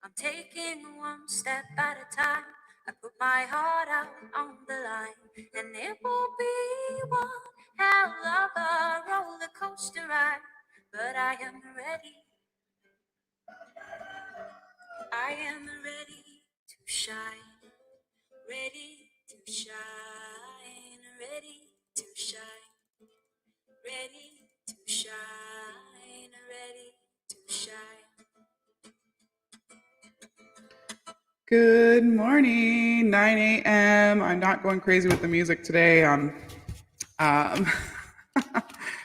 I'm taking one step at a time. I put my heart out on the line, and it will be one hell of a roller coaster ride. But I am ready. I am ready to shine. Ready to shine. Ready to shine. Ready to shine. Ready to shine. Good morning, 9 a.m. I'm not going crazy with the music today.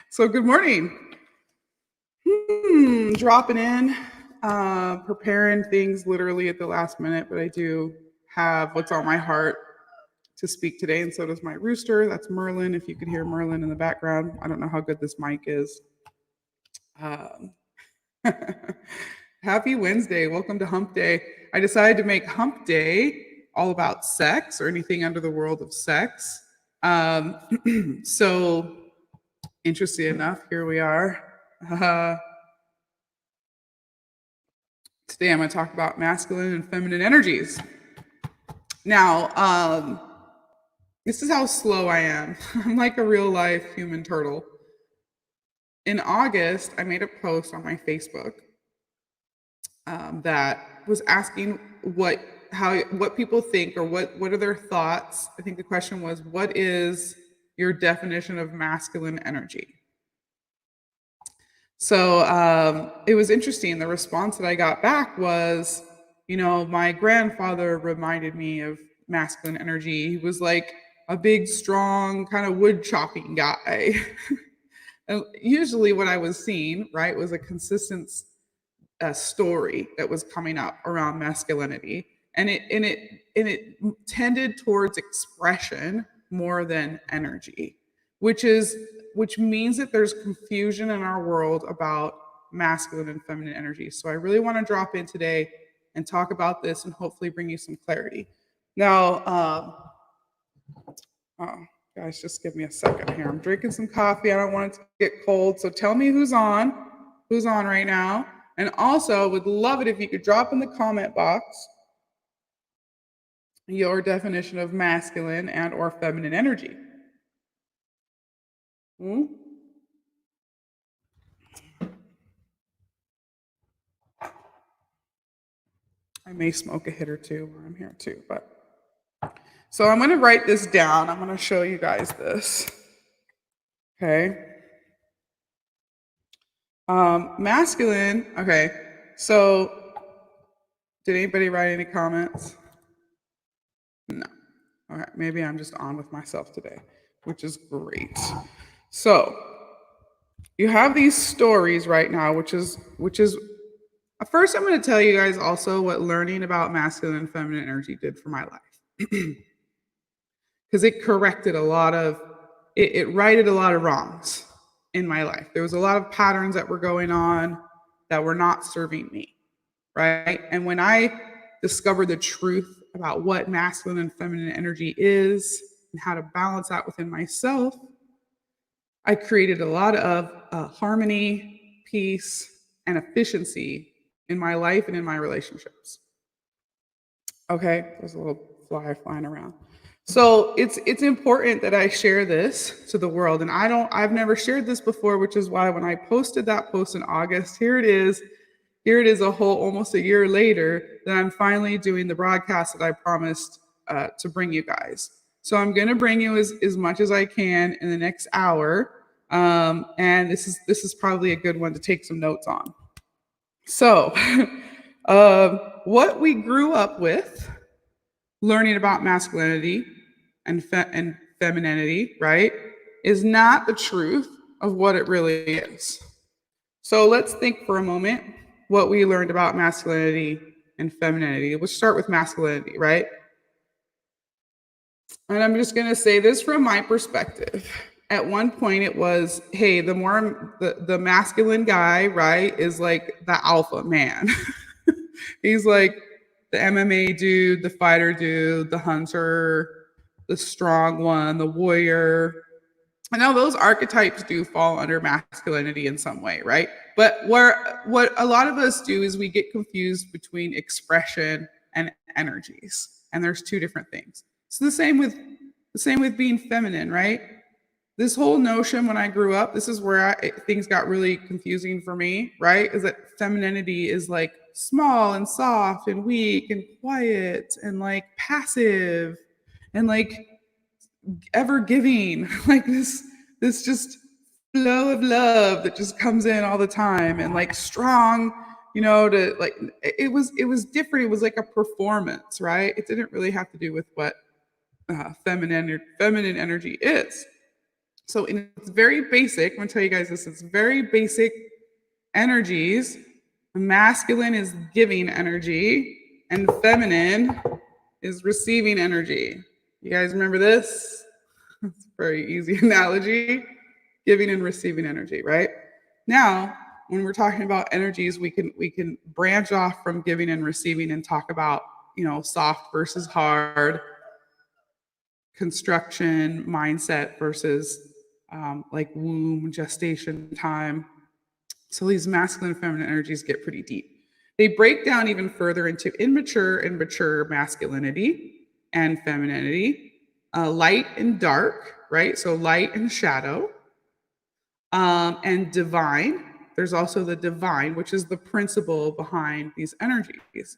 So good morning. Dropping in, preparing things literally at the last minute, but I do have what's on my heart to speak today, and so does my rooster. That's Merlin. If you could hear Merlin in the background, I don't know how good this mic is. Um, Happy Wednesday. Welcome to Hump Day. I decided to make Hump Day all about sex or anything under the world of sex. So, interesting enough, here we are. Today I'm going to talk about masculine and feminine energies. Now, this is how slow I am. I'm like a real life human turtle. In August, I made a post on my Facebook that was asking what people think, or what are their thoughts. I think the question was, what is your definition of masculine energy? So it was interesting. The response that I got back was, my grandfather reminded me of masculine energy. He was like a big, strong, kind of wood chopping guy. And usually what I was seeing, right, was a consistent story that was coming up around masculinity, and it tended towards expression more than energy, which means that there's confusion in our world about masculine and feminine energy. So I really want to drop in today and talk about this and hopefully bring you some clarity. Now, guys, just give me a second here. I'm drinking some coffee. I don't want it to get cold. So tell me who's on right now. And also, would love it if you could drop in the comment box your definition of masculine and or feminine energy. I may smoke a hit or two while I'm here too, but so I'm going to write this down. I'm going to show you guys this. Okay. Masculine. Okay. So did anybody write any comments? No. Okay. Maybe I'm just on with myself today, which is great. So you have these stories right now, which is first I'm going to tell you guys also what learning about masculine and feminine energy did for my life. Because it corrected it righted a lot of wrongs in my life. There was a lot of patterns that were going on that were not serving me, right? And when I discovered the truth about what masculine and feminine energy is and how to balance that within myself, I created a lot of harmony, peace, and efficiency in my life and in my relationships. Okay, there's a little fly flying around. So it's important that I share this to the world, and I've never shared this before, which is why when I posted that post in August, here it is a whole almost a year later that I'm finally doing the broadcast that I promised to bring you guys. So I'm going to bring you as much as I can in the next hour, and this is probably a good one to take some notes on. So what we grew up with, learning about masculinity and femininity, right, is not the truth of what it really is. So let's think for a moment what we learned about masculinity and femininity. Let's start with masculinity, right? And I'm just going to say this from my perspective. At one point it was, hey, the masculine guy, right, is like the alpha man. He's like the MMA dude, the fighter dude, the hunter, the strong one, the warrior. And now those archetypes do fall under masculinity in some way, right? But what a lot of us do is we get confused between expression and energies. And there's two different things. It's the same with being feminine, right? This whole notion when I grew up, this is where things got really confusing for me, right? Is that femininity is like small and soft and weak and quiet and like passive and like ever giving, like this just flow of love that just comes in all the time and like strong, to like it was different. It was like a performance, right? It didn't really have to do with what feminine energy is. So it's very basic. I'm gonna tell you guys this. It's very basic energies. Masculine is giving energy, and feminine is receiving energy. You guys remember this? It's a very easy analogy. Giving and receiving energy, right? Now, when we're talking about energies, we can branch off from giving and receiving and talk about, soft versus hard, construction mindset versus like womb, gestation time. So these masculine and feminine energies get pretty deep. They break down even further into immature and mature masculinity and femininity, light and dark, right? So light and shadow, and divine. There's also the divine, which is the principle behind these energies.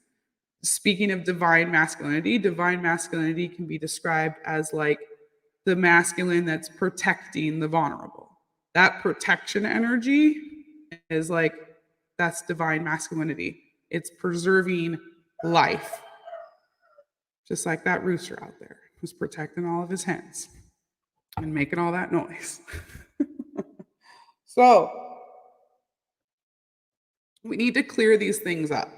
Speaking of divine masculinity can be described as like the masculine that's protecting the vulnerable. That protection energy is like, that's divine masculinity. It's preserving life. Just like that rooster out there who's protecting all of his hens and making all that noise. So we need to clear these things up.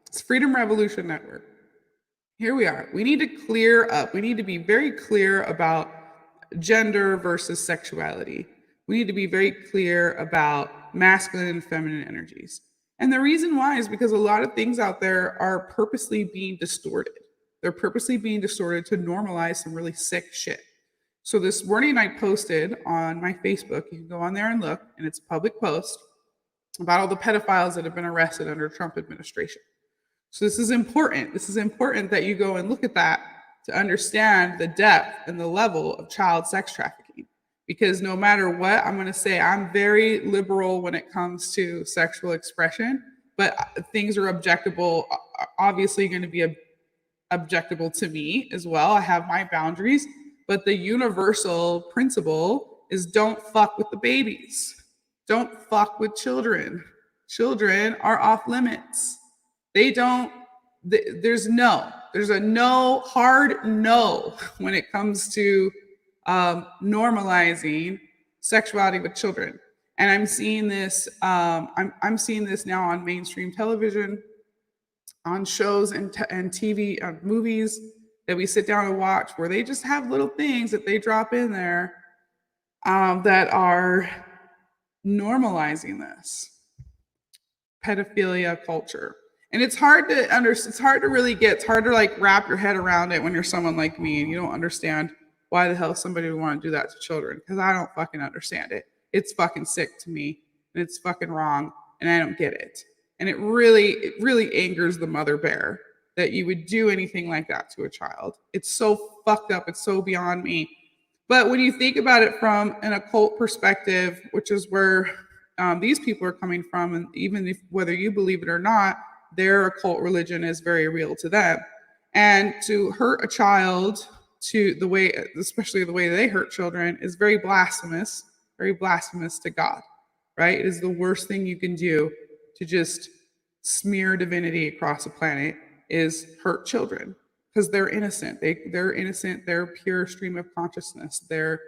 It's Freedom Revolution Network. Here we are. We need to clear up. We need to be very clear about gender versus sexuality. We need to be very clear about masculine and feminine energies. And the reason why is because a lot of things out there are purposely being distorted. They're purposely being distorted to normalize some really sick shit. So this morning I posted on my Facebook, you can go on there and look, and it's a public post about all the pedophiles that have been arrested under the Trump administration. So this is important. This is important that you go and look at that to understand the depth and the level of child sex trafficking. Because no matter what, I'm going to say I'm very liberal when it comes to sexual expression, but things are objectable, obviously going to be objectable to me as well. I have my boundaries, but the universal principle is don't fuck with the babies. Don't fuck with children. Children are off limits. There's a no, hard no when it comes to normalizing sexuality with children. And I'm seeing this, I'm seeing this now on mainstream television, on shows and TV, movies that we sit down and watch, where they just have little things that they drop in there that are normalizing this pedophilia culture. And it's hard to it's hard to like wrap your head around it when you're someone like me and you don't understand why the hell somebody would want to do that to children, because I don't fucking understand it. It's fucking sick to me, and it's fucking wrong, and I don't get it. And it really angers the mother bear that you would do anything like that to a child. It's so fucked up. It's so beyond me. But when you think about it from an occult perspective, which is where these people are coming from, and even if whether you believe it or not, their occult religion is very real to them. And to hurt a child to the way, especially the way they hurt children, is very blasphemous to God, right? It is the worst thing you can do to just smear divinity across a planet, is hurt children, because they're innocent. They're innocent. They're pure stream of consciousness. They're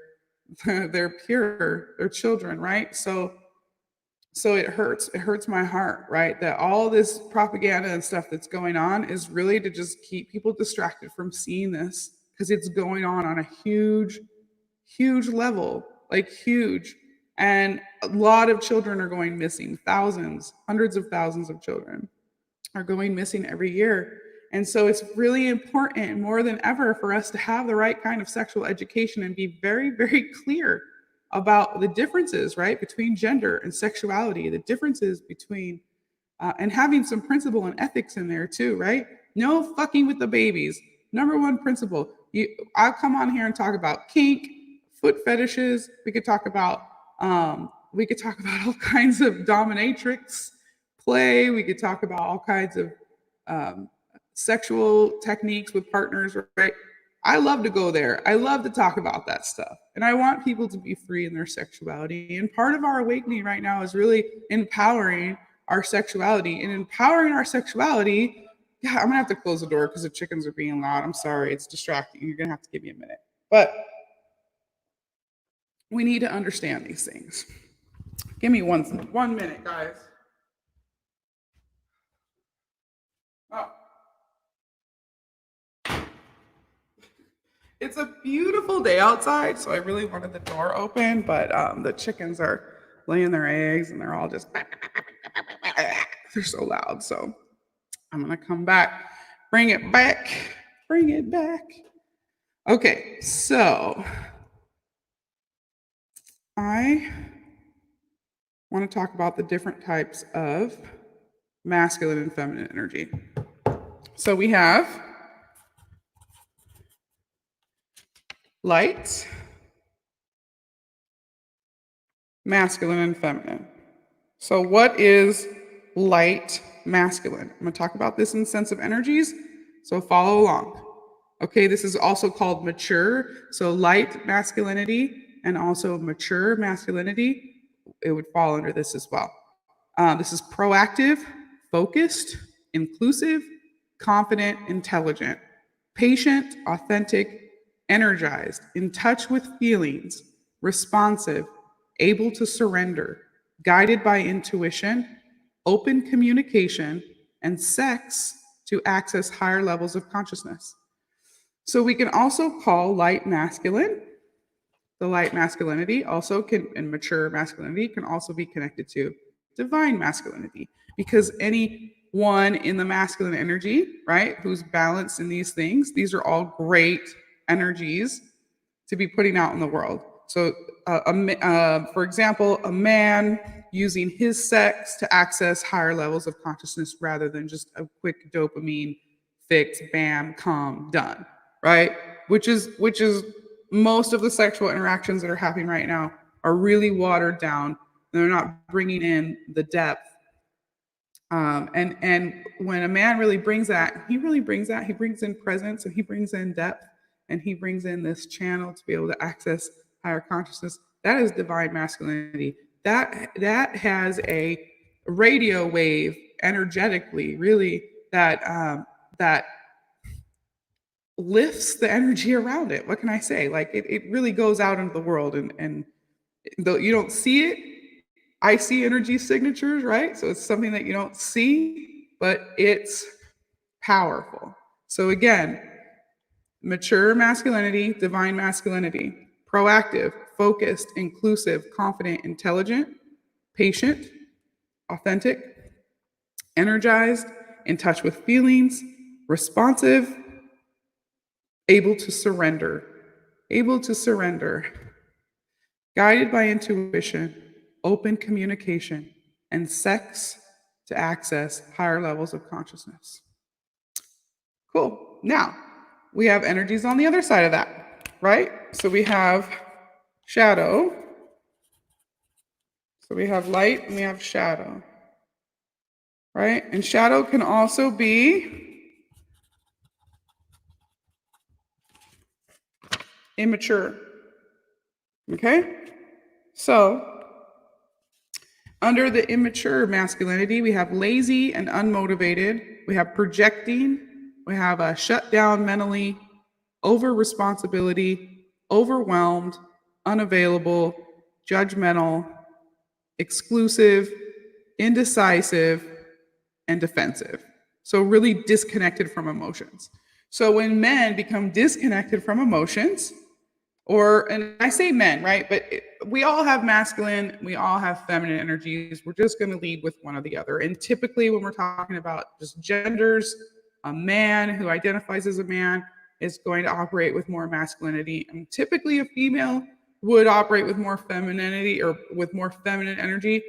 pure. They're children, right? So it hurts. It hurts my heart, right? That all this propaganda and stuff that's going on is really to just keep people distracted from seeing this, because it's going on a huge level, like huge. And a lot of children are going missing. Thousands, hundreds of thousands of children are going missing every year. And so it's really important more than ever for us to have the right kind of sexual education and be very, very clear about the differences, right, between gender and sexuality, the differences between, and having some principle and ethics in there too, right? No fucking with the babies. Number one principle. I'll come on here and talk about kink, foot fetishes. We could talk about all kinds of dominatrix play. We could talk about all kinds of sexual techniques with partners, right? I love to go there. I love to talk about that stuff. And I want people to be free in their sexuality. And part of our awakening right now is really empowering our sexuality. And empowering our sexuality, yeah, I'm gonna have to close the door because the chickens are being loud. I'm sorry, it's distracting. You're gonna have to give me a minute. But we need to understand these things. Give me 1 minute, guys. Oh. It's a beautiful day outside, so I really wanted the door open, but the chickens are laying their eggs and they're all just, they're so loud. So I'm gonna come back, bring it back. Okay, so I want to talk about the different types of masculine and feminine energy. So we have light, masculine, and feminine. So what is light masculine? I'm going to talk about this in the sense of energies, so follow along. Okay, this is also called mature. So light masculinity and also mature masculinity, it would fall under this as well. This is proactive, focused, inclusive, confident, intelligent, patient, authentic, energized, in touch with feelings, responsive, able to surrender, guided by intuition, open communication, and sex to access higher levels of consciousness. So we can also call light masculine. The light masculinity also can, and mature masculinity can also be connected to divine masculinity, because anyone in the masculine energy, right, who's balanced in these things, these are all great energies to be putting out in the world. So, for example, a man using his sex to access higher levels of consciousness rather than just a quick dopamine fix, bam, come, done, right? Which is most of the sexual interactions that are happening right now are really watered down. They're not bringing in the depth. And when a man really brings that, he brings in presence and he brings in depth and he brings in this channel to be able to access higher consciousness. That is divine masculinity. That has a radio wave energetically, really, that lifts the energy around it. What can I say? Like it really goes out into the world, and though you don't see it, I see energy signatures, right? So it's something that you don't see, but it's powerful. So again, mature masculinity, divine masculinity, proactive, focused, inclusive, confident, intelligent, patient, authentic, energized, in touch with feelings, responsive, able to surrender, guided by intuition, open communication, and sex to access higher levels of consciousness. Cool. Now, we have energies on the other side of that, right? So we have shadow. So we have light and we have shadow, right? And shadow can also be immature. Okay? So, under the immature masculinity, we have lazy and unmotivated. We have projecting. We have a shut down mentally, over responsibility, overwhelmed, unavailable, judgmental, exclusive, indecisive, and defensive. So really disconnected from emotions. So when men become disconnected from emotions, and I say men, right? But we all have masculine, we all have feminine energies. We're just going to lead with one or the other. And typically when we're talking about just genders, a man who identifies as a man is going to operate with more masculinity. And typically a female would operate with more femininity or with more feminine energy.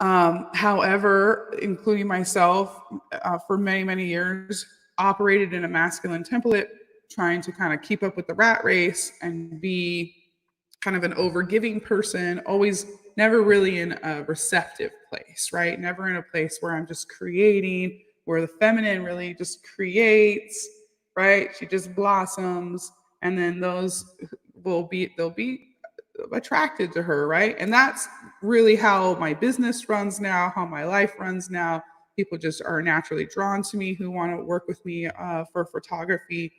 However, including myself, for many, many years, operated in a masculine template, trying to kind of keep up with the rat race and be kind of an overgiving person, always never really in a receptive place, right? Never in a place where I'm just creating, where the feminine really just creates, right? She just blossoms, and then those they'll be attracted to her, right? And that's really how my business runs now, how my life runs now. People just are naturally drawn to me who want to work with me for photography.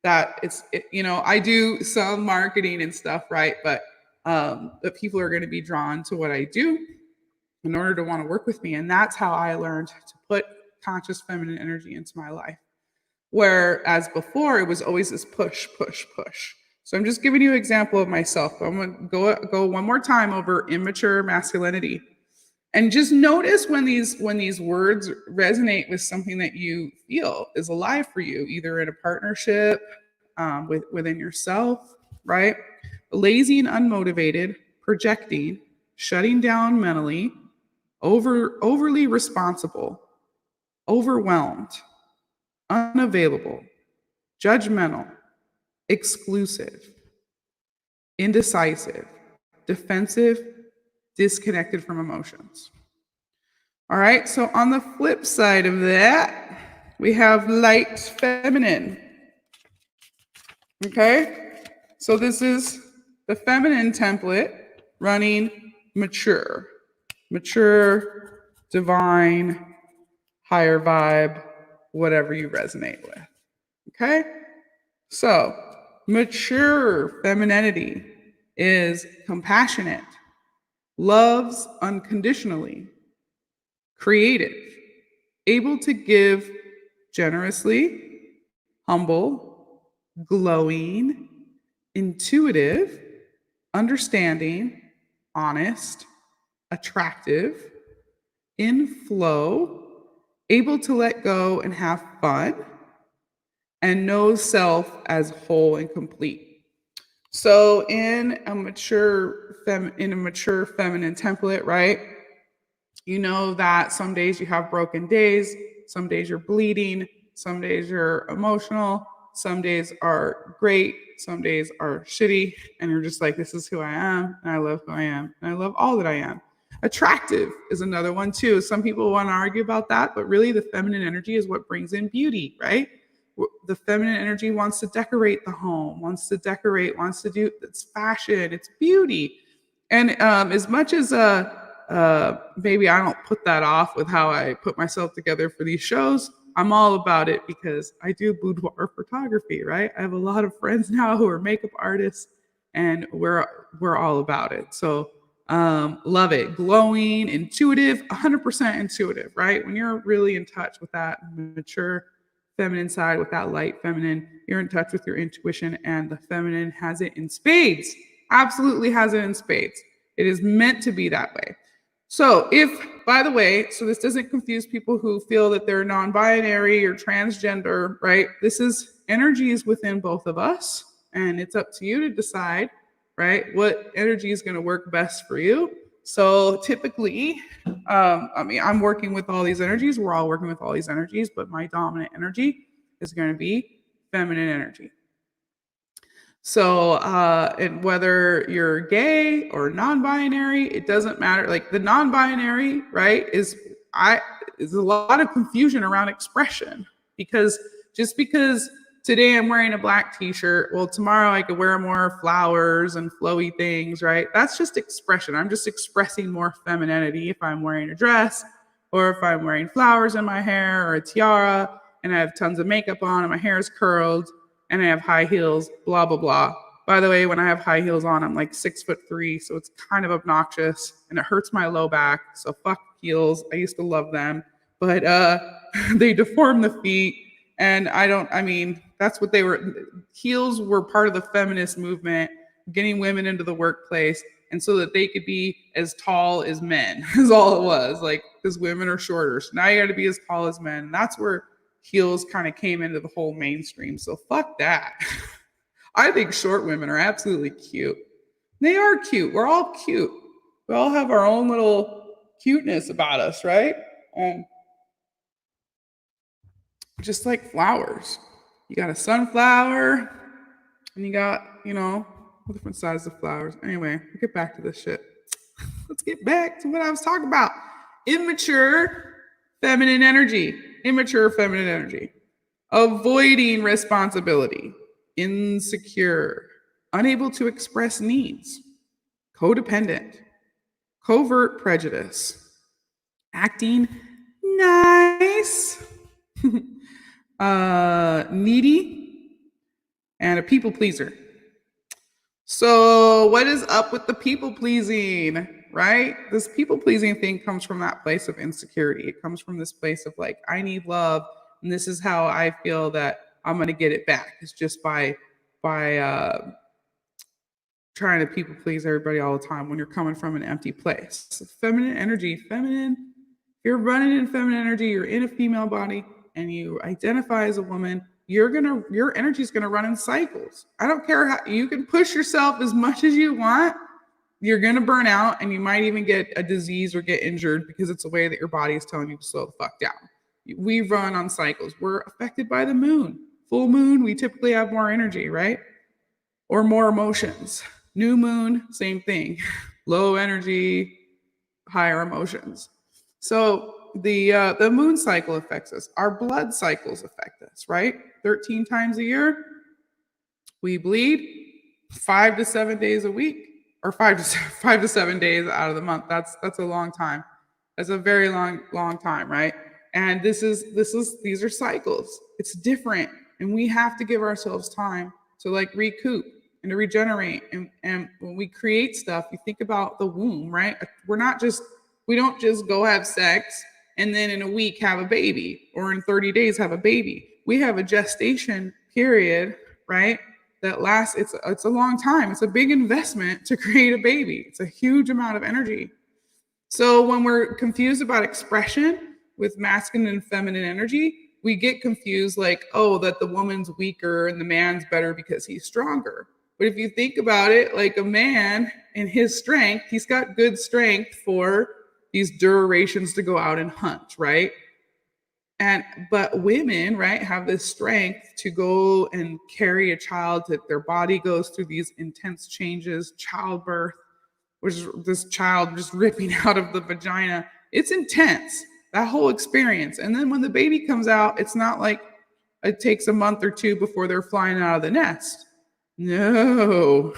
I do some marketing and stuff, right? But the people are going to be drawn to what I do in order to want to work with me. And that's how I learned to put conscious feminine energy into my life. Whereas before, it was always this push, push, push. So I'm just giving you an example of myself. I'm going to go one more time over immature masculinity. And just notice when these words resonate with something that you feel is alive for you, either in a partnership, within yourself, right? Lazy and unmotivated, projecting, shutting down mentally, overly responsible, overwhelmed, unavailable, judgmental, exclusive, indecisive, defensive, disconnected from emotions. All right, so on the flip side of that, we have light feminine. Okay, so this is the feminine template running mature, divine, higher vibe, whatever you resonate with. Okay, so mature femininity is compassionate, loves unconditionally, creative, able to give generously, humble, glowing, intuitive, understanding, honest, attractive, in flow, able to let go and have fun, and knows self as whole and complete. So in a mature feminine template, right? You know that some days you have broken days, some days you're bleeding, some days you're emotional, some days are great, some days are shitty, and you're just like, this is who I am, and I love who I am, and I love all that I am. Attractive is another one too. Some people want to argue about that, but really the feminine energy is what brings in beauty, right? The feminine energy wants to decorate the home, wants to do, it's fashion, it's beauty. And as much as maybe I don't put that off with how I put myself together for these shows, I'm all about it because I do boudoir photography, right? I have a lot of friends now who are makeup artists, and we're all about it. So love it. Glowing, intuitive, 100% intuitive, right? When you're really in touch with that mature feminine side, with that light feminine, you're in touch with your intuition, and the feminine has it in spades. Absolutely has it in spades. It is meant to be that way. So by the way, so this doesn't confuse people who feel that they're non-binary or transgender, right? This is energies within both of us, and it's up to you to decide, right, what energy is going to work best for you. So typically, I'm working with all these energies. We're all working with all these energies, but my dominant energy is going to be feminine energy. So, and whether you're gay or non-binary, it doesn't matter. Like the non-binary, right, is a lot of confusion around expression, because just because today I'm wearing a black t-shirt, well, tomorrow I could wear more flowers and flowy things, right? That's just expression. I'm just expressing more femininity if I'm wearing a dress, or if I'm wearing flowers in my hair or a tiara and I have tons of makeup on and my hair is curled and I have high heels, blah, blah, blah. By the way, when I have high heels on, I'm like 6'3", so it's kind of obnoxious and it hurts my low back. So fuck heels. I used to love them, but they deform the feet. And that's what they were. Heels were part of the feminist movement, getting women into the workplace, and so that they could be as tall as men is all it was. Like, because women are shorter, so now you got to be as tall as men. And that's where heels kind of came into the whole mainstream. So fuck that. I think short women are absolutely cute. They are cute. We're all cute. We all have our own little cuteness about us, right? And just like flowers, you got a sunflower and you got, different sizes of flowers. Anyway, we'll get back to this shit. Let's get back to what I was talking about. Immature feminine energy. Immature feminine energy. Avoiding responsibility. Insecure. Unable to express needs. Codependent. Covert prejudice. Acting nice. Needy. And a people pleaser. So what is up with the people pleasing, right? This people pleasing thing comes from that place of insecurity. It comes from this place of like, I need love, and this is how I feel that I'm going to get it back. It's just by trying to people please everybody all the time when you're coming from an empty place. So feminine energy, if you're running in feminine energy, you're in a female body and you identify as a woman, your energy is gonna run in cycles. I don't care how you can push yourself as much as you want. You're gonna burn out, and you might even get a disease or get injured because it's a way that your body is telling you to slow the fuck down. We run on cycles. We're affected by the moon. Full moon, we typically have more energy, right? Or more emotions. New moon, same thing. Low energy, higher emotions. So the moon cycle affects us. Our blood cycles affect us, right? 13 times a year, we bleed 5 to 7 days a week, or 5 to 7 days out of the month. That's a long time. That's a very long time, right? And these are cycles. It's different, and we have to give ourselves time to like recoup and to regenerate. And when we create stuff, you think about the womb, right? We don't just go have sex and then in a week have a baby, or in 30 days have a baby. We have a gestation period, right? That lasts, it's a long time. It's a big investment to create a baby. It's a huge amount of energy. So when we're confused about expression with masculine and feminine energy, we get confused like, oh, that the woman's weaker and the man's better because he's stronger. But if you think about it, like a man in his strength, he's got good strength for these durations to go out and hunt, right? But women, right, have this strength to go and carry a child, that their body goes through these intense changes, childbirth, which is this child just ripping out of the vagina. It's intense, that whole experience. And then when the baby comes out, it's not like it takes a month or two before they're flying out of the nest. No.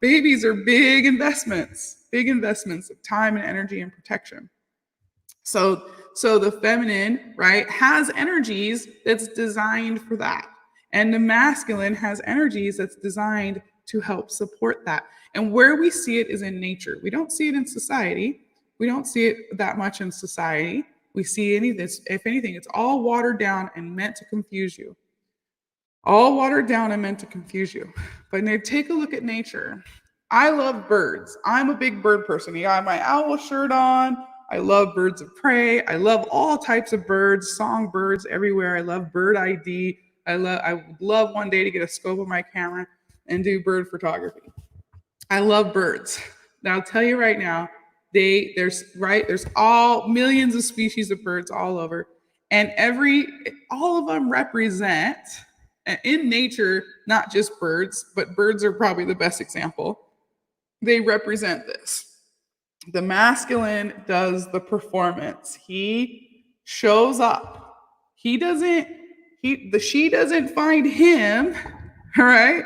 Babies are big investments of time and energy and protection. So the feminine, right, has energies that's designed for that. And the masculine has energies that's designed to help support that. And where we see it is in nature. We don't see it in society. We don't see it that much in society. We see any of this, if anything, it's all watered down and meant to confuse you. All watered down and meant to confuse you. But now take a look at nature. I love birds. I'm a big bird person. I got my owl shirt on. I love birds of prey. I love all types of birds, songbirds everywhere. I love bird ID. I would love one day to get a scope of my camera and do bird photography. I love birds. Now I'll tell you right now, there's all millions of species of birds all over, and all of them represent in nature, not just birds, but birds are probably the best example. They represent this. The masculine does the performance. He shows up. She doesn't find him, all right?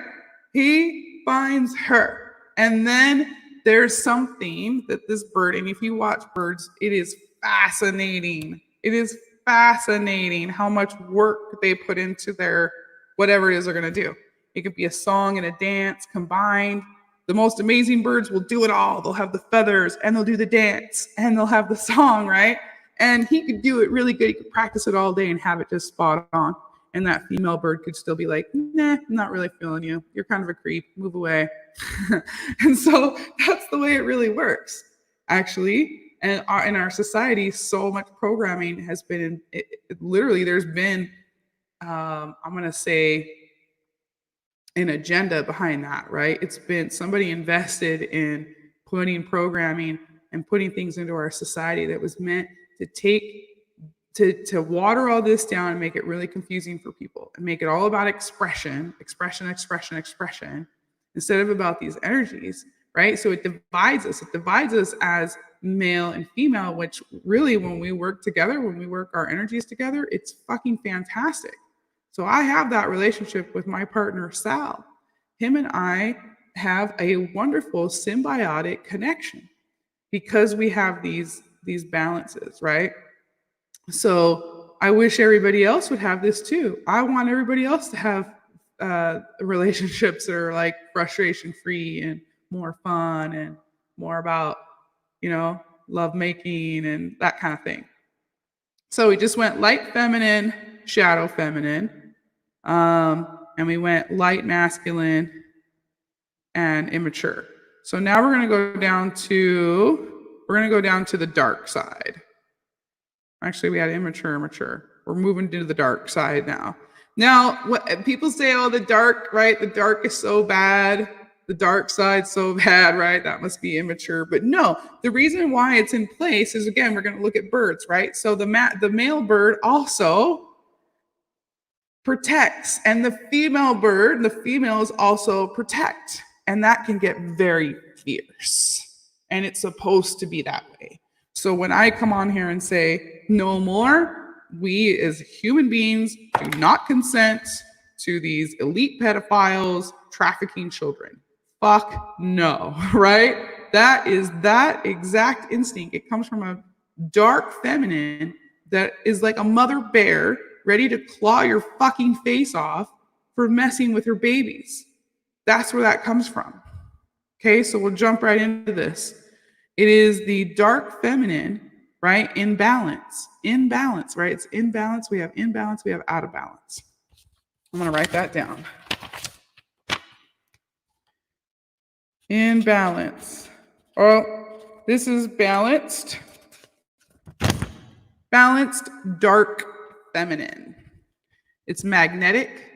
He finds her. And then there's something that this bird, and if you watch birds, it is fascinating. It is fascinating how much work they put into their whatever it is they're going to do. It could be a song and a dance combined. The most amazing birds will do it all. They'll have the feathers and they'll do the dance and they'll have the song, right? And he could do it really good. He could practice it all day and have it just spot on. And that female bird could still be like, nah, I'm not really feeling you. You're kind of a creep. Move away. And so that's the way it really works, actually. And in our society, so much programming has been, literally, there's been, I'm going to say, an agenda behind that, right? It's been somebody invested in putting programming and putting things into our society that was meant to take to water all this down and make it really confusing for people and make it all about expression, instead of about these energies, right? So it divides us. It divides us as male and female, which really, when we work together, when we work our energies together, it's fucking fantastic. So I have that relationship with my partner, Sal. Him and I have a wonderful symbiotic connection because we have these balances, right? So I wish everybody else would have this too. I want everybody else to have relationships that are like frustration free and more fun and more about, love making and that kind of thing. So we just went light feminine, shadow feminine, and we went light masculine and immature. So now we're going to go down to the dark side. Actually, we had immature, mature. We're moving to the dark side now. Now, what people say, oh, the dark, right? The dark is so bad. The dark side's so bad, right? That must be immature. But no, the reason why it's in place is, again, we're going to look at birds, right? So the male bird also protects, and the females also protect. And that can get very fierce. And it's supposed to be that way. So when I come on here and say, no more, we as human beings do not consent to these elite pedophiles trafficking children. Fuck no, right? That is that exact instinct. It comes from a dark feminine that is like a mother bear ready to claw your fucking face off for messing with her babies. That's where that comes from. Okay, so we'll jump right into this. It is the dark feminine, right? In balance, right? It's in balance. We have imbalance, we have out of balance. I'm going to write that down. In balance. Oh, this is balanced. Balanced, dark feminine. It's magnetic,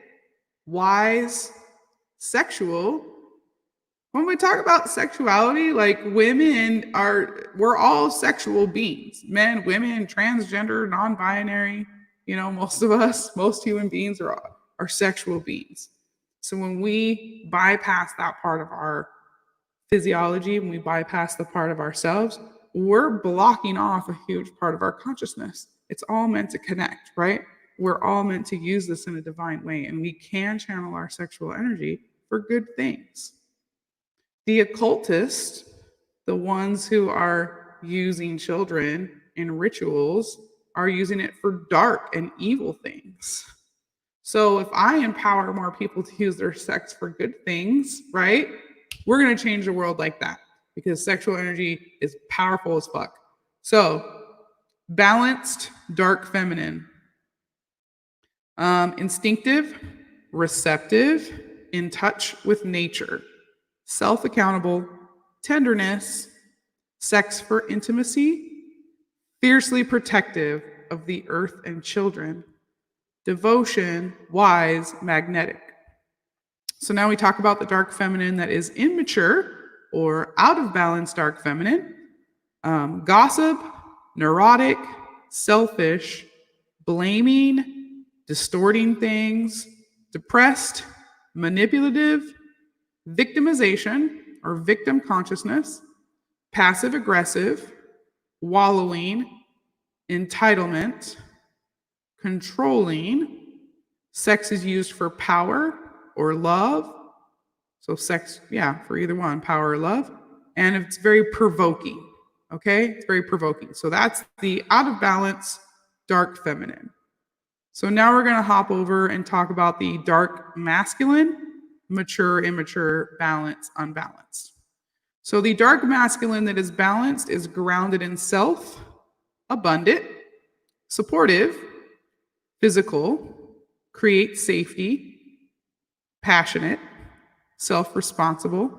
wise, sexual. When we talk about sexuality, like we're all sexual beings. Men, women, transgender, non-binary, most human beings are sexual beings. So when we bypass that part of our physiology, when we bypass the part of ourselves, we're blocking off a huge part of our consciousness. It's all meant to connect, right? We're all meant to use this in a divine way, and we can channel our sexual energy for good things. The occultists, the ones who are using children in rituals, are using it for dark and evil things. So if I empower more people to use their sex for good things, right, we're going to change the world like that, because sexual energy is powerful as fuck. So balanced, dark feminine. Instinctive, receptive, in touch with nature. Self-accountable, tenderness, sex for intimacy, fiercely protective of the earth and children, devotion, wise, magnetic. So now we talk about the dark feminine that is immature or out of balance dark feminine. Gossip, neurotic, selfish, blaming, distorting things, depressed, manipulative, victimization or victim consciousness, passive aggressive, wallowing, entitlement, controlling. Sex is used for power or love. So sex, for either one, power or love. And it's very provoking. Okay, it's very provoking. So that's the out of balance dark feminine. So now we're going to hop over and talk about the dark masculine, mature, immature, balance, unbalanced. So the dark masculine that is balanced is grounded in self, abundant, supportive, physical, creates safety, passionate, self-responsible,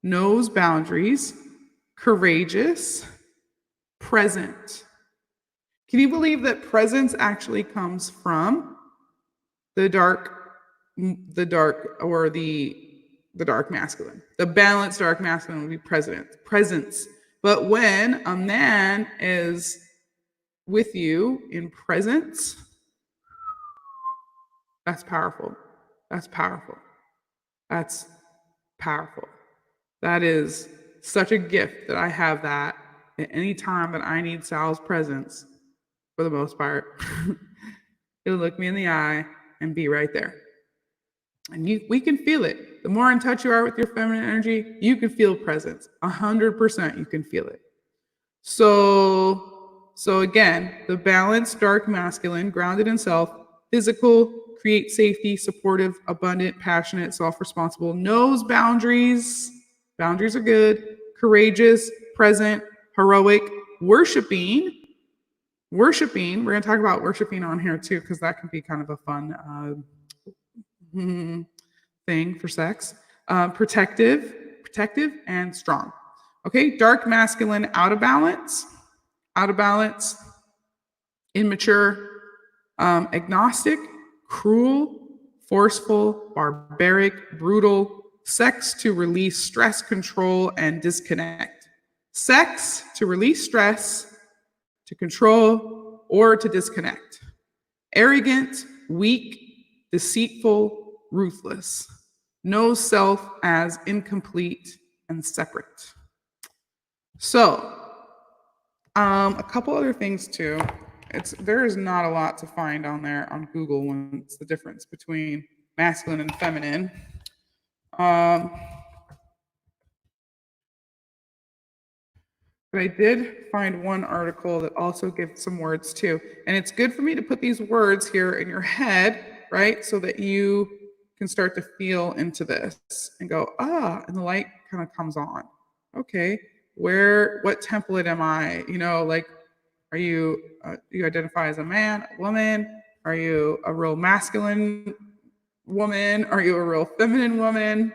knows boundaries, courageous, present. Can you believe that presence actually comes from the dark the dark or the dark masculine. The balanced dark masculine would be presence. But when a man is with you in presence, that's powerful. That's powerful. That's powerful. That is such a gift that I have that at any time that I need Sal's presence, for the most part. He'll look me in the eye and be right there. And we can feel it. The more in touch you are with your feminine energy, you can feel presence. 100% you can feel it. So again, the balanced dark masculine, grounded in self, physical, create safety, supportive, abundant, passionate, self-responsible, knows boundaries. Boundaries are good. Courageous, present, heroic, worshiping. We're going to talk about worshiping on here too, because that can be kind of a fun thing for sex. Protective, and strong. Okay, dark masculine, out of balance, immature, agnostic, cruel, forceful, barbaric, brutal, sex to release stress, control, and disconnect. Sex to release stress, to control, or to disconnect. Arrogant, weak, deceitful, ruthless. Knows self as incomplete and separate. So, a couple other things too. There is not a lot to find on there on Google when it's the difference between masculine and feminine. But I did find one article that also gives some words too. And it's good for me to put these words here in your head, right? So that you can start to feel into this and go, and the light kind of comes on. Okay, what template am I? Like, are you identify as a man, a woman? Are you a real masculine woman? Are you a real feminine woman?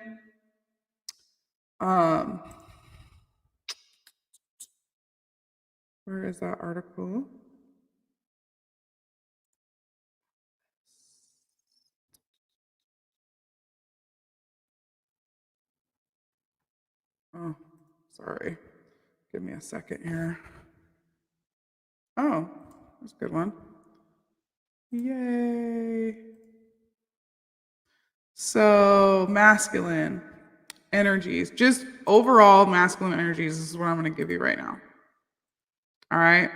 Where is that article? Oh, sorry. Give me a second here. Oh, that's a good one. Yay. So, masculine energies, just overall masculine energies, this is what I'm going to give you right now. All right.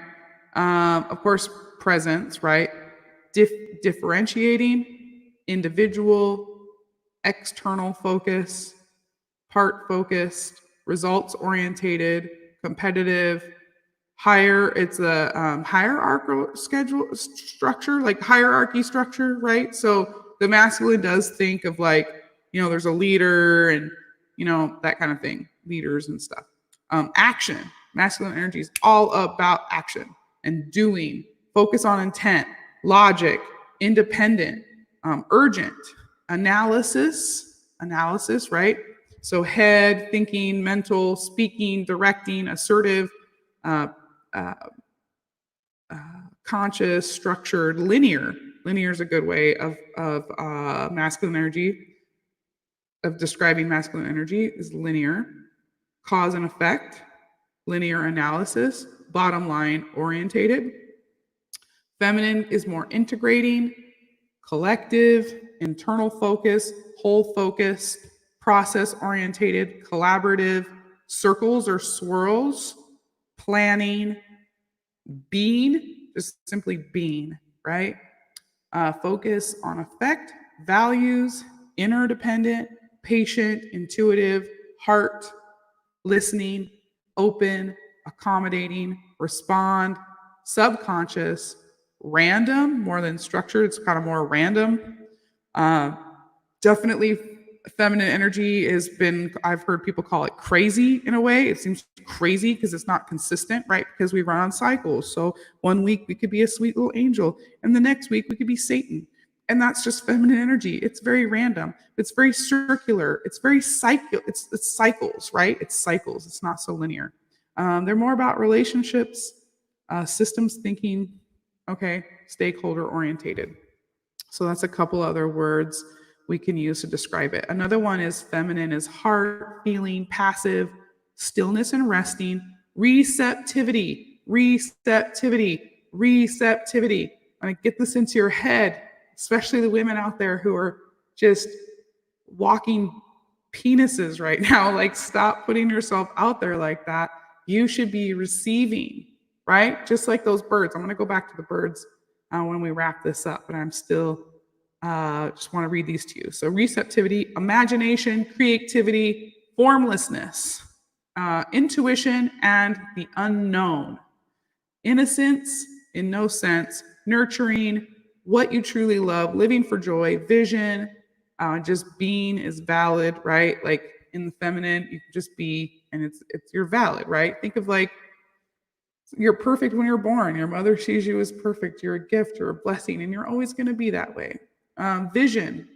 Of course, presence, right? Differentiating, individual, external focus, part focused, results orientated, competitive, it's a hierarchical structure, like hierarchy structure, right? So the masculine does think of like, there's a leader and, that kind of thing, leaders and stuff. Action, masculine energy is all about action and doing, focus on intent, logic, independent, urgent, analysis, right? So head, thinking, mental, speaking, directing, assertive, conscious, structured, linear. Linear is a good way of masculine energy, of describing masculine energy is linear. Cause and effect, linear analysis, bottom line orientated. Feminine is more integrating, collective, internal focus, whole focus, process orientated, collaborative, circles or swirls, planning, being, just simply being, right? Focus on effect, values, interdependent, patient, intuitive, heart, listening, open, accommodating, respond, subconscious, random, more than structured, it's kind of more random. Definitely feminine energy I've heard people call it crazy in a way. It seems crazy because it's not consistent, right? Because we run on cycles. So one week we could be a sweet little angel, and the next week we could be Satan. And that's just feminine energy. It's very random. It's very circular. It's very it's cycles, right? It's cycles. It's not so linear. They're more about relationships, systems thinking, okay, stakeholder orientated. So that's a couple other words we can use to describe it. Another one is feminine is heart, feeling, passive, stillness and resting, receptivity, receptivity, receptivity. I'm gonna get this into your head, especially the women out there who are just walking penises right now. Like, stop putting yourself out there like that. You should be receiving, right? Just like those birds. I'm going to go back to the birds when we wrap this up, but I'm still just want to read these to you. So receptivity, imagination, creativity, formlessness, intuition, and the unknown. Innocence, in no sense, nurturing, what you truly love, living for joy, vision, just being is valid, right? Like in the feminine, you can just be, and it's you're valid, right? Think of like you're perfect when you're born. Your mother sees you as perfect. You're a gift, you're a blessing, and you're always going to be that way. Vision,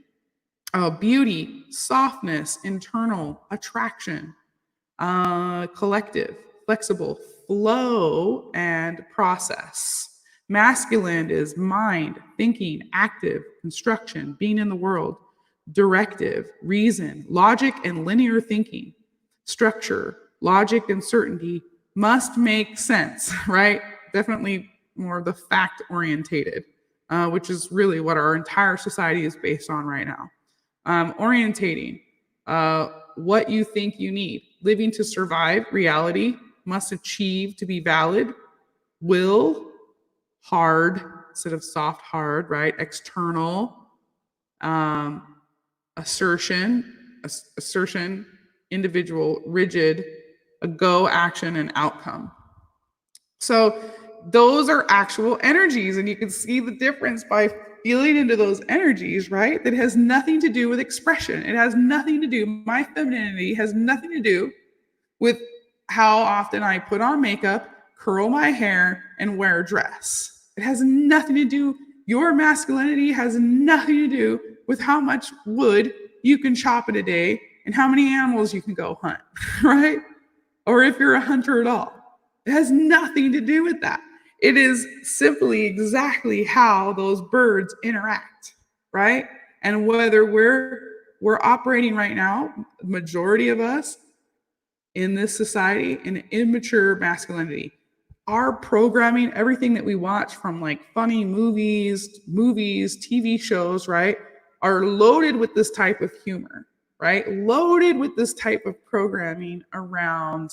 beauty, softness, internal, attraction, collective, flexible, flow, and process. Masculine is mind, thinking, active, construction, being in the world, directive, reason, logic and linear thinking, structure, logic and certainty, must make sense, right? Definitely more of the fact orientated, which is really what our entire society is based on right now. Orientating, what you think you need, living to survive, reality, must achieve to be valid, will, hard instead of soft, hard, right? External, assertion, individual, rigid, a go, action, and outcome. So those are actual energies, and you can see the difference by feeling into those energies, right? That has nothing to do with expression. It has nothing to do, my femininity has nothing to do with how often I put on makeup, curl my hair, and wear a dress. It has nothing to do, your masculinity has nothing to do with how much wood you can chop in a day and how many animals you can go hunt, right? Or if you're a hunter at all. It has nothing to do with that. It is simply exactly how those birds interact, right? And whether we're operating right now, the majority of us in this society, in immature masculinity, our programming, everything that we watch from like funny movies, TV shows, right, are loaded with this type of humor, right? Loaded with this type of programming around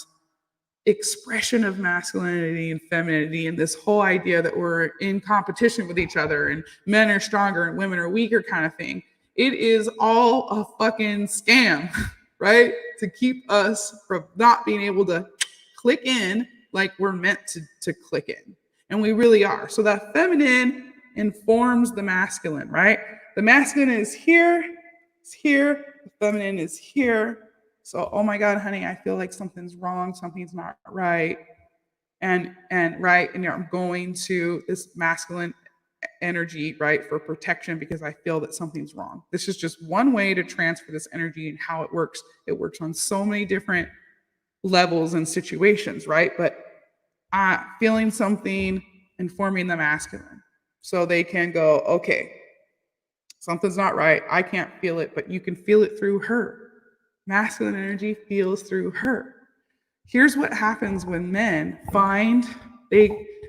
expression of masculinity and femininity, and this whole idea that we're in competition with each other and men are stronger and women are weaker kind of thing. It is all a fucking scam, right? To keep us from not being able to click in like we're meant to click in. And we really are. So that feminine informs the masculine, right? The masculine is here, it's here, the feminine is here. So, oh my God, honey, I feel like something's wrong, something's not right. And right, and I'm going to this masculine energy, right, for protection because I feel that something's wrong. This is just one way to transfer this energy and how it works. It works on so many different levels and situations, right? But feeling something, informing the masculine. So they can go, okay, something's not right. I can't feel it, but you can feel it through her. Masculine energy feels through her. Here's what happens when men find,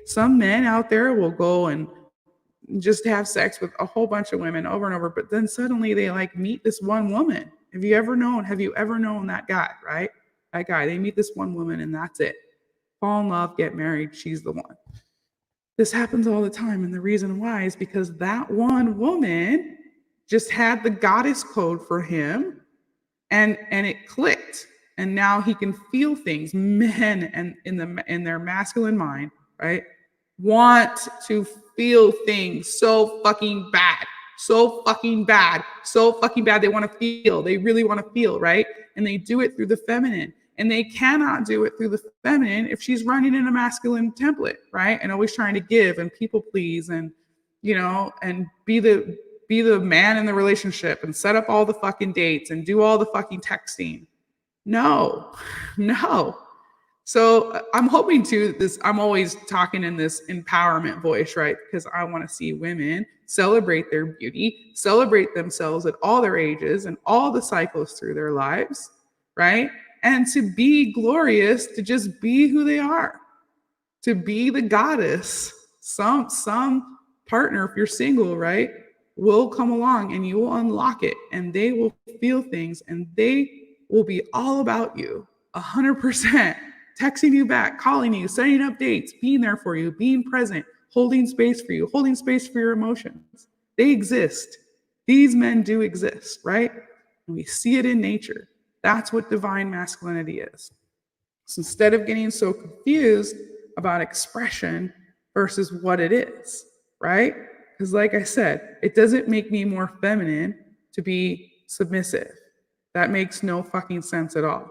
some men out there will go and just have sex with a whole bunch of women over and over, but then suddenly they like meet this one woman. Have you ever known that guy, right? That guy, they meet this one woman and that's it. Fall in love, get married, she's the one. This happens all the time, and the reason why is because that one woman just had the goddess code for him, and it clicked, and now he can feel things. Men and in their masculine mind, right, want to feel things so fucking bad. So fucking bad. They want to feel. They really want to feel, right? And they do it through the feminine. And they cannot do it through the feminine if she's running in a masculine template, right? And always trying to give and people please and, and be the man in the relationship and set up all the fucking dates and do all the fucking texting. No. So I'm hoping to this, I'm always talking in this empowerment voice, right? Because I want to see women celebrate their beauty, celebrate themselves at all their ages and all the cycles through their lives, right? And to be glorious, to just be who they are, to be the goddess. Some partner, if you're single, right, will come along and you will unlock it and they will feel things and they will be all about you 100%, texting you back, calling you, setting up dates, being there for you, being present, holding space for you, holding space for your emotions. They exist. These men do exist, right? And we see it in nature. That's what divine masculinity is. So instead of getting so confused about expression versus what it is, right? Because like I said, it doesn't make me more feminine to be submissive. That makes no fucking sense at all.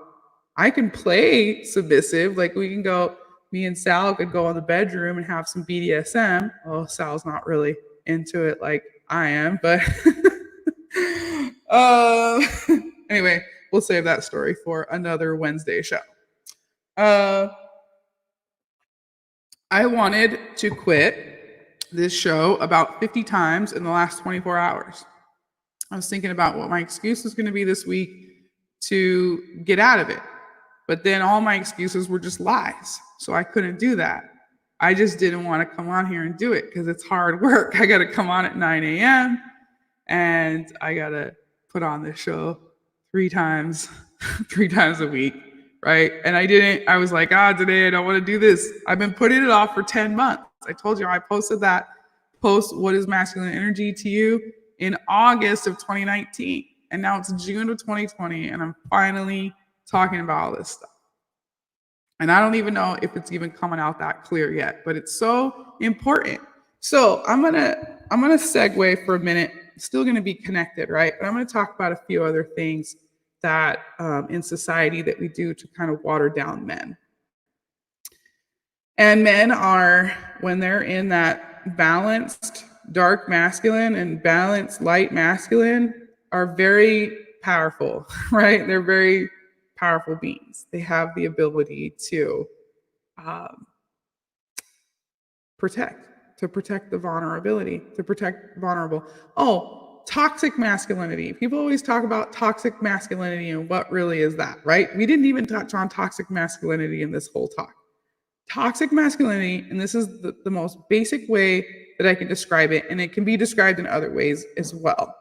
I can play submissive, like we can go, me and Sal could go in the bedroom and have some BDSM. Oh, Sal's not really into it like I am, but anyway, we'll save that story for another Wednesday show. I wanted to quit this show about 50 times in the last 24 hours. I was thinking about what my excuse was going to be this week to get out of it. But then all my excuses were just lies. So I couldn't do that. I just didn't want to come on here and do it because it's hard work. I got to come on at 9 a.m. and I got to put on this show 3 times a week. Right. And I was like, today I don't want to do this. I've been putting it off for 10 months. I told you I posted that post, What is Masculine Energy to You, in August of 2019. And now it's June of 2020. And I'm finally talking about all this stuff. And I don't even know if it's even coming out that clear yet, but it's so important. So I'm gonna segue for a minute. It's still gonna be connected, right? But I'm gonna talk about a few other things that in society that we do to kind of water down men. And men are, when they're in that balanced dark masculine and balanced light masculine, are very powerful, right? They're very powerful beings. They have the ability to protect the vulnerability, to protect vulnerable. Toxic masculinity. People always talk about toxic masculinity and what really is that, right? We didn't even touch on toxic masculinity in this whole talk. Toxic masculinity, and this is the most basic way that I can describe it, and it can be described in other ways as well,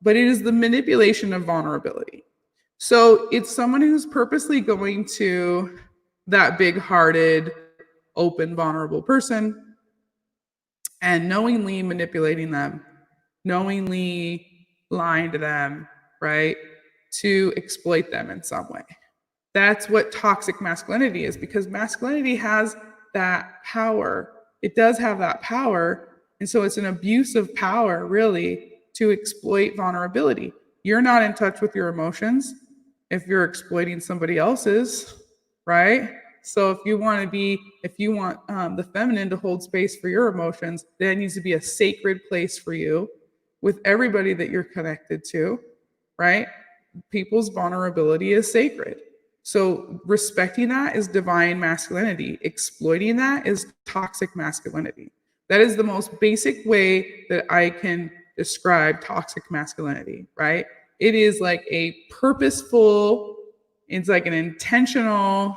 but it is the manipulation of vulnerability. So it's someone who's purposely going to that big-hearted, open, vulnerable person and knowingly manipulating them, knowingly lying to them, right, to exploit them in some way. That's what toxic masculinity is, because masculinity has that power. It does have that power. And so it's an abuse of power, really, to exploit vulnerability. You're not in touch with your emotions if you're exploiting somebody else's, right? So if you want the feminine to hold space for your emotions, that needs to be a sacred place for you with everybody that you're connected to, right? People's vulnerability is sacred. So respecting that is divine masculinity. Exploiting that is toxic masculinity. That is the most basic way that I can describe toxic masculinity, right? It is like a purposeful, it's like an intentional,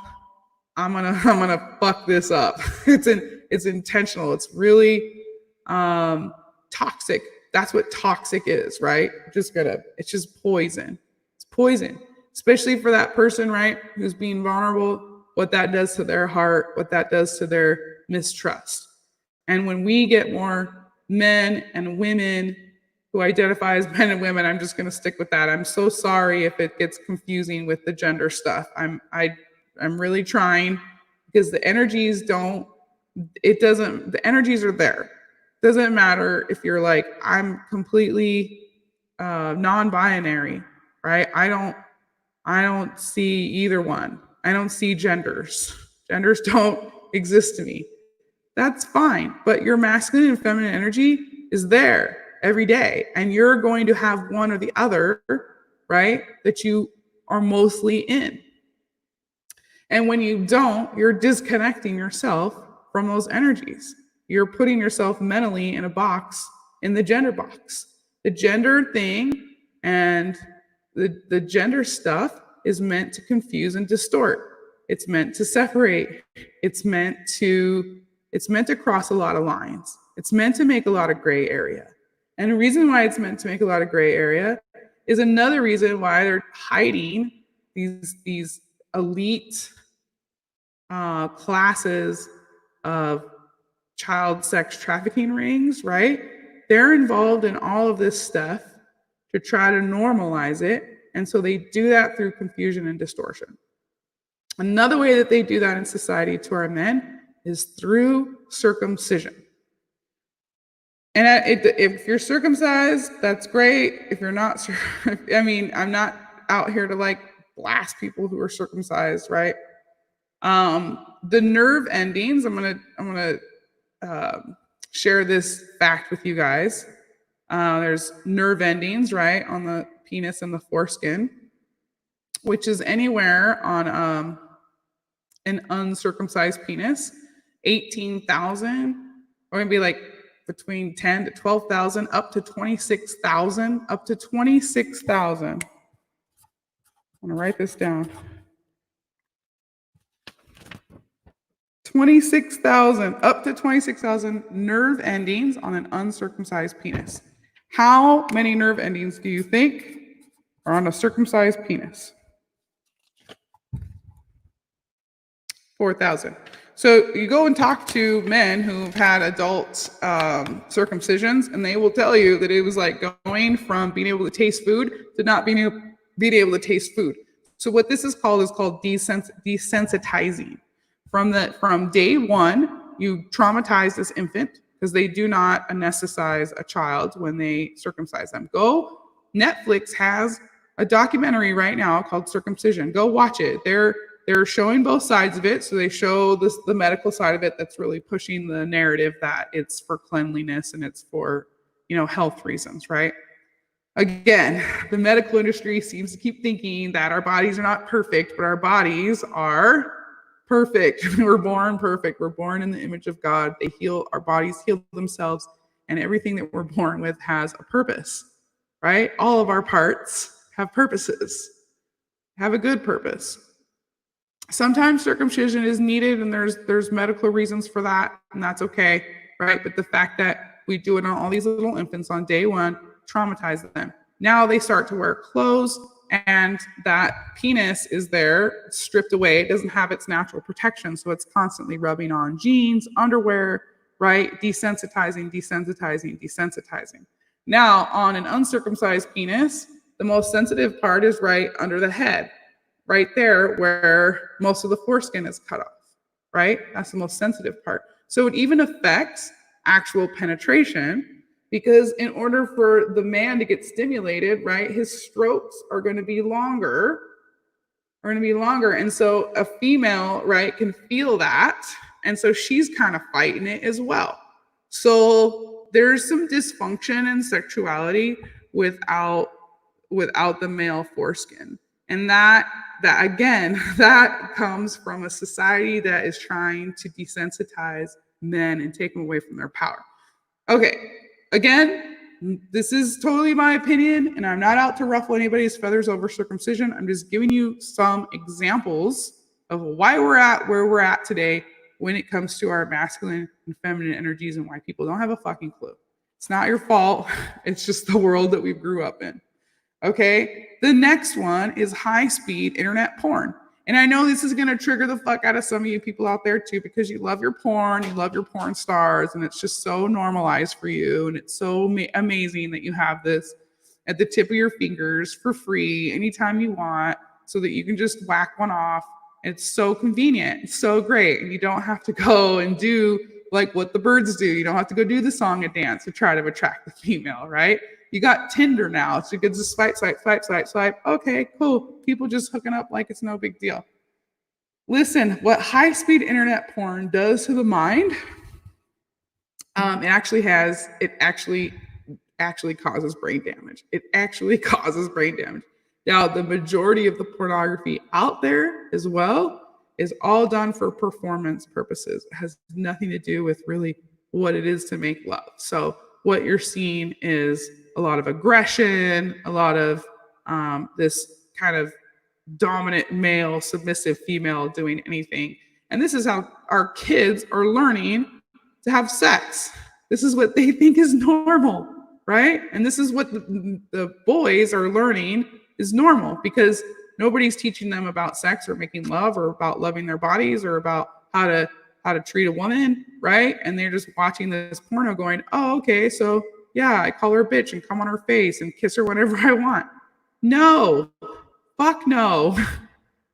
I'm gonna fuck this up. It's intentional. It's really toxic. That's what toxic is, right? It's just poison. It's poison, especially for that person, right, who's being vulnerable, what that does to their heart, what that does to their mistrust. And when we get more men and women who identify as men and women, I'm just going to stick with that. I'm so sorry if it gets confusing with the gender stuff. I'm really trying, because the energies the energies are there. Doesn't matter if you're like, I'm completely non-binary, right? I don't see either one. I don't see genders. Genders don't exist to me. That's fine. But your masculine and feminine energy is there every day. And you're going to have one or the other, right, that you are mostly in. And when you don't, you're disconnecting yourself from those energies. You're putting yourself mentally in a box, in the gender box. The gender thing and the gender stuff is meant to confuse and distort. It's meant to separate. It's meant to cross a lot of lines. It's meant to make a lot of gray area. And the reason why it's meant to make a lot of gray area is another reason why they're hiding these elite classes of child sex trafficking rings, right? They're involved in all of this stuff to try to normalize it. And so they do that through confusion and distortion. Another way that they do that in society to our men is through circumcision. And if you're circumcised, that's great. If you're not, I mean, I'm not out here to like blast people who are circumcised, right? The nerve endings, I'm gonna share this fact with you guys. There's nerve endings, right, on the penis and the foreskin, which is anywhere on an uncircumcised penis, 18,000, or maybe like between 10 to 12,000, up to 26,000, up to 26,000. I'm gonna write this down. 26,000, up to 26,000 nerve endings on an uncircumcised penis. How many nerve endings do you think are on a circumcised penis? 4,000. So you go and talk to men who've had adult circumcisions, and they will tell you that it was like going from being able to taste food to not being able to taste food. So what this is called desensitizing. From day one, you traumatize this infant because they do not anesthetize a child when they circumcise them. Netflix has a documentary right now called Circumcision. Go watch it. They're showing both sides of it. So they show the medical side of it that's really pushing the narrative that it's for cleanliness and it's for, health reasons, right? Again, the medical industry seems to keep thinking that our bodies are not perfect, but our bodies are perfect. We're born perfect. We're born in the image of God. Our bodies heal themselves, and everything that we're born with has a purpose, right? All of our parts have purposes, have a good purpose. Sometimes circumcision is needed, and there's medical reasons for that, and that's okay, right? But the fact that we do it on all these little infants on day one traumatizes them. Now they start to wear clothes, and that penis is there, stripped away. It doesn't have its natural protection, so it's constantly rubbing on jeans, underwear, right? Desensitizing. Now, on an uncircumcised penis, the most sensitive part is right under the head, right there where most of the foreskin is cut off, right? That's the most sensitive part. So it even affects actual penetration, because in order for the man to get stimulated, right, his strokes are going to be longer, And so a female, right, can feel that. And so she's kind of fighting it as well. So there's some dysfunction in sexuality without the male foreskin. And that again, that comes from a society that is trying to desensitize men and take them away from their power. Okay, again, this is totally my opinion, and I'm not out to ruffle anybody's feathers over circumcision. I'm just giving you some examples of why we're at where we're at today when it comes to our masculine and feminine energies and why people don't have a fucking clue. It's not your fault. It's just the world that we grew up in. Okay, the next one is high-speed internet porn. And I know this is going to trigger the fuck out of some of you people out there too, because you love your porn, you love your porn stars, and it's just so normalized for you. And it's so amazing that you have this at the tip of your fingers for free anytime you want, so that you can just whack one off. It's so convenient. It's so great. And you don't have to go and do like what the birds do. You don't have to go do the song and dance to try to attract the female, right? You got Tinder now, so you can just swipe. Okay, cool. People just hooking up like it's no big deal. Listen, what high-speed internet porn does to the mind, it actually causes brain damage. It actually causes brain damage. Now, the majority of the pornography out there as well is all done for performance purposes. It has nothing to do with really what it is to make love. So what you're seeing is a lot of aggression, a lot of this kind of dominant male, submissive female doing anything. And this is how our kids are learning to have sex. This is what they think is normal, right? And this is what the boys are learning is normal, because nobody's teaching them about sex or making love or about loving their bodies or about how to treat a woman, right? And they're just watching this porno going, oh, okay, so yeah, I call her a bitch and come on her face and kiss her whenever I want. No, fuck no.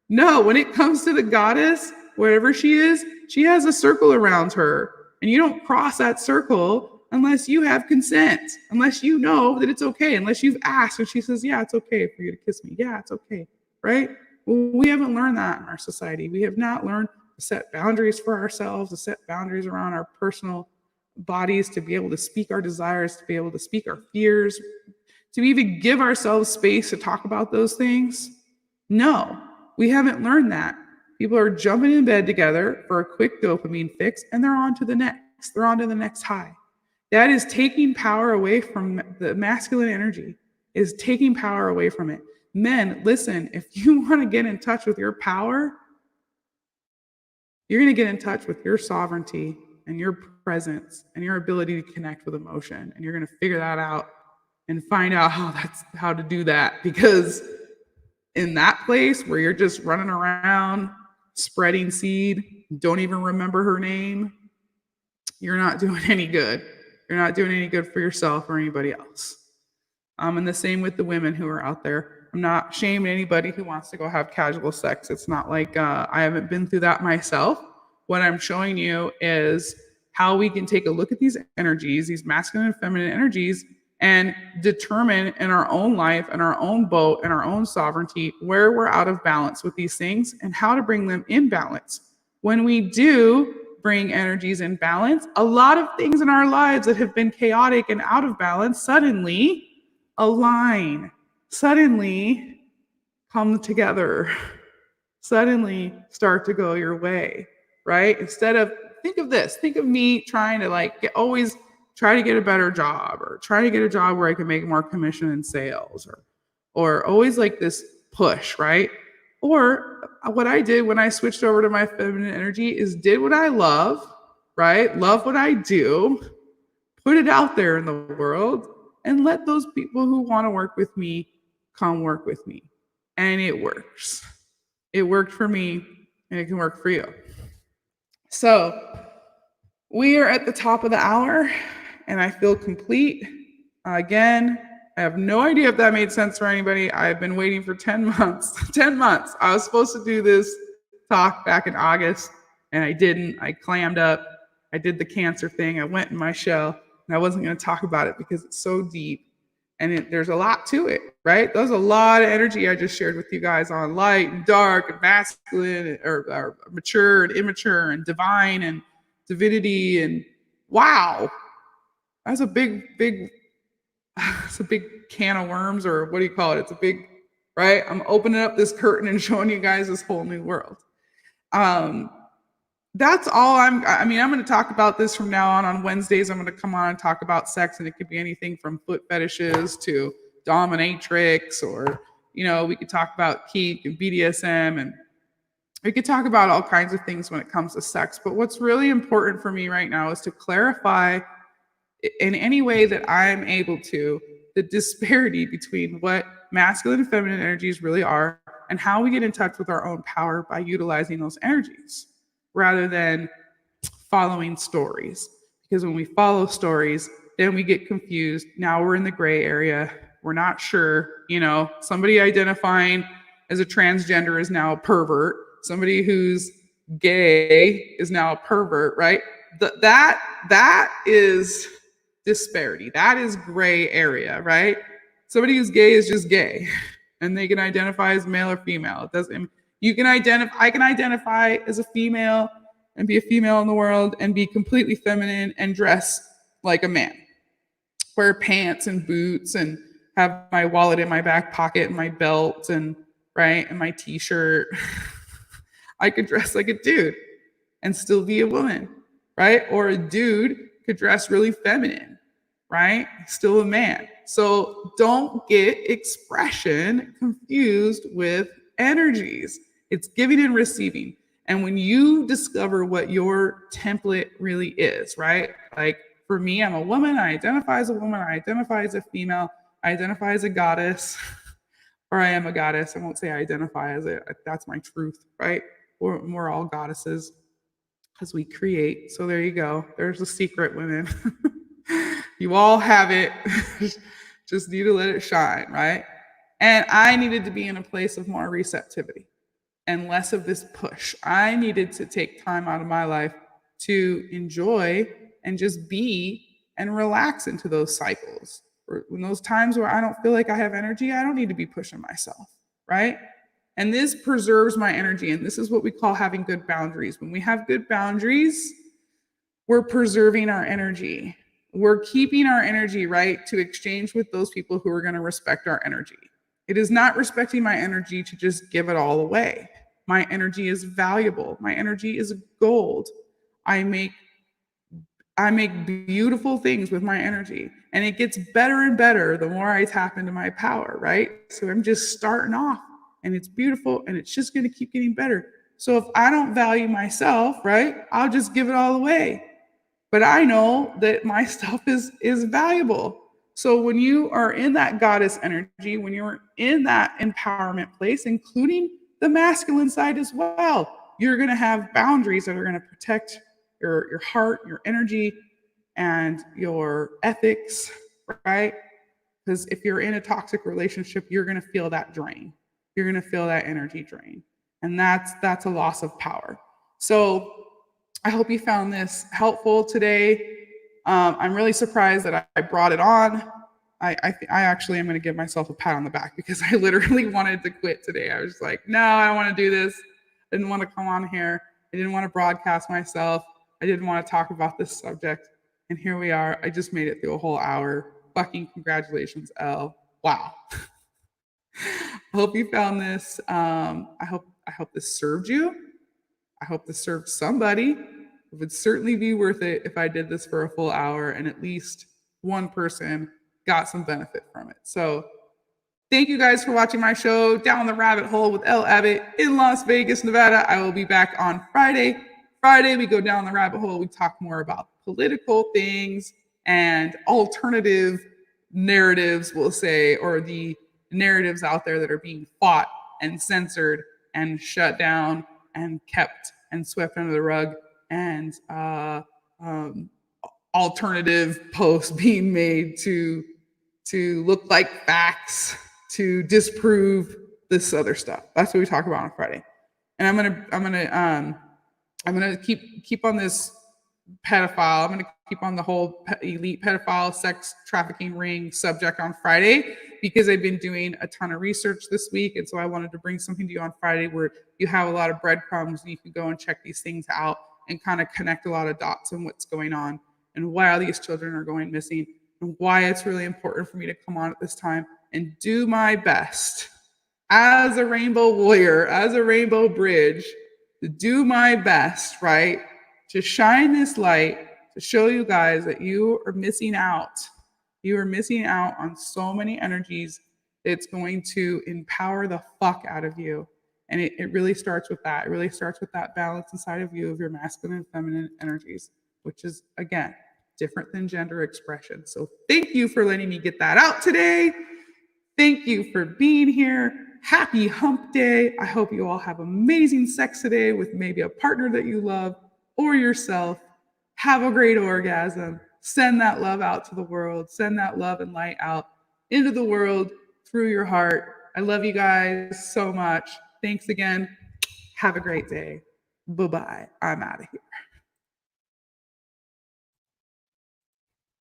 No, when it comes to the goddess, wherever she is, she has a circle around her. And you don't cross that circle unless you have consent, unless you know that it's okay, unless you've asked and she says, yeah, it's okay for you to kiss me. Yeah, it's okay, right? Well, we haven't learned that in our society. We have not learned to set boundaries for ourselves, to set boundaries around our personal bodies, to be able to speak our desires, to be able to speak our fears, to even give ourselves space to talk about those things. No, we haven't learned that. People are jumping in bed together for a quick dopamine fix, and they're on to the next. They're on to the next high. That is taking power away from the masculine energy, is taking power away from it. Men, listen, if you want to get in touch with your power, you're going to get in touch with your sovereignty and your presence and your ability to connect with emotion. And you're going to figure that out and find out how to do that. Because in that place where you're just running around spreading seed, don't even remember her name, you're not doing any good. You're not doing any good for yourself or anybody else. And the same with the women who are out there. I'm not shaming anybody who wants to go have casual sex. It's not like I haven't been through that myself. What I'm showing you is how we can take a look at these energies, these masculine and feminine energies, and determine in our own life and our own boat and our own sovereignty where we're out of balance with these things and how to bring them in balance. When we do bring energies in balance, a lot of things in our lives that have been chaotic and out of balance suddenly align, suddenly come together, suddenly start to go your way, right? Instead of, think of this, think of me trying to always try to get a better job, or try to get a job where I can make more commission in sales, or always like this push, right? Or what I did when I switched over to my feminine energy is did what I love, right? Love what I do, put it out there in the world, and let those people who want to work with me come work with me. And it works. It worked for me, and it can work for you. So we are at the top of the hour, and I feel complete. Again, I have no idea if that made sense for anybody. I've been waiting for 10 months. 10 months. I was supposed to do this talk back in August, and I didn't. I clammed up. I did the cancer thing. I went in my shell, and I wasn't going to talk about it because it's so deep, and there's a lot to it, right? There's a lot of energy I just shared with you guys on light and dark and masculine, or mature and immature and divine and divinity, and wow. That's a big, it's a big can of worms, or what do you call it? It's a big, right? I'm opening up this curtain and showing you guys this whole new world. That's all I'm going to talk about this from now on. On Wednesdays, I'm going to come on and talk about sex, and it could be anything from foot fetishes to dominatrix, or, we could talk about kink and BDSM, and we could talk about all kinds of things when it comes to sex. But what's really important for me right now is to clarify in any way that I'm able to the disparity between what masculine and feminine energies really are and how we get in touch with our own power by utilizing those energies rather than following stories. Because when we follow stories, then we get confused. Now we're in the gray area. We're not sure, somebody identifying as a transgender is now a pervert. Somebody who's gay is now a pervert, right? That is disparity. That is gray area, right? Somebody who's gay is just gay, and they can identify as male or female. It doesn't. I can identify as a female and be a female in the world and be completely feminine and dress like a man, wear pants and boots and have my wallet in my back pocket and my belt and my t-shirt. I could dress like a dude and still be a woman, right? Or a dude could dress really feminine, right? Still a man. So don't get expression confused with energies. It's giving and receiving. And when you discover what your template really is, right? Like for me, I'm a woman. I identify as a woman. I identify as a female. I identify as a goddess, or I am a goddess. I won't say I identify as it. That's my truth, right? We're all goddesses because we create. So there you go. There's a secret, women. You all have it. Just need to let it shine, right? And I needed to be in a place of more receptivity and less of this push. I needed to take time out of my life to enjoy and just be and relax into those cycles. In those times where I don't feel like I have energy, I don't need to be pushing myself, right? And this preserves my energy. And this is what we call having good boundaries. When we have good boundaries, we're preserving our energy. We're keeping our energy, right, to exchange with those people who are going to respect our energy. It is not respecting my energy to just give it all away. My energy is valuable. My energy is gold. I make beautiful things with my energy, and it gets better and better the more I tap into my power, right? So I'm just starting off, and it's beautiful, and it's just going to keep getting better. So if I don't value myself, right, I'll just give it all away. But I know that my stuff is valuable. So when you are in that goddess energy, when you're in that empowerment place, including the masculine side as well, you're going to have boundaries that are going to protect your heart, your energy, and your ethics, right? Because if you're in a toxic relationship, you're going to feel that drain. You're going to feel that energy drain. And that's a loss of power. So I hope you found this helpful today. I'm really surprised that I brought it on. I actually am going to give myself a pat on the back because I literally wanted to quit today. I was like, no, I don't want to do this. I didn't want to come on here. I didn't want to broadcast myself. I didn't want to talk about this subject. And here we are. I just made it through a whole hour. Fucking congratulations, Elle. Wow. I hope you found this. I hope this served you. I hope this served somebody. It would certainly be worth it if I did this for a full hour and at least one person got some benefit from it. So thank you guys for watching my show, Down the Rabbit Hole with Elle Abbott in Las Vegas, Nevada. I will be back on Friday. Friday, we go down the rabbit hole. We talk more about political things and alternative narratives, we'll say, or the narratives out there that are being fought and censored and shut down and kept and swept under the rug, and alternative posts being made to look like facts to disprove this other stuff. That's what we talk about on Friday. And I'm gonna keep on this pedophile. I'm gonna keep on the whole elite pedophile sex trafficking ring subject on Friday because I've been doing a ton of research this week, and so I wanted to bring something to you on Friday where you have a lot of breadcrumbs and you can go and check these things out and kind of connect a lot of dots on what's going on and why all these children are going missing and why it's really important for me to come on at this time and do my best as a rainbow warrior, as a rainbow bridge, to do my best, right? To shine this light, to show you guys that you are missing out. You are missing out on so many energies. It's going to empower the fuck out of you. And it really starts with that. It really starts with that balance inside of you of your masculine and feminine energies, which is, again, different than gender expression. So thank you for letting me get that out today. Thank you for being here. Happy hump day. I hope you all have amazing sex today with maybe a partner that you love or yourself. Have a great orgasm. Send that love out to the world. Send that love and light out into the world through your heart. I love you guys so much. Thanks again. Have a great day. Bye-bye. I'm out of here.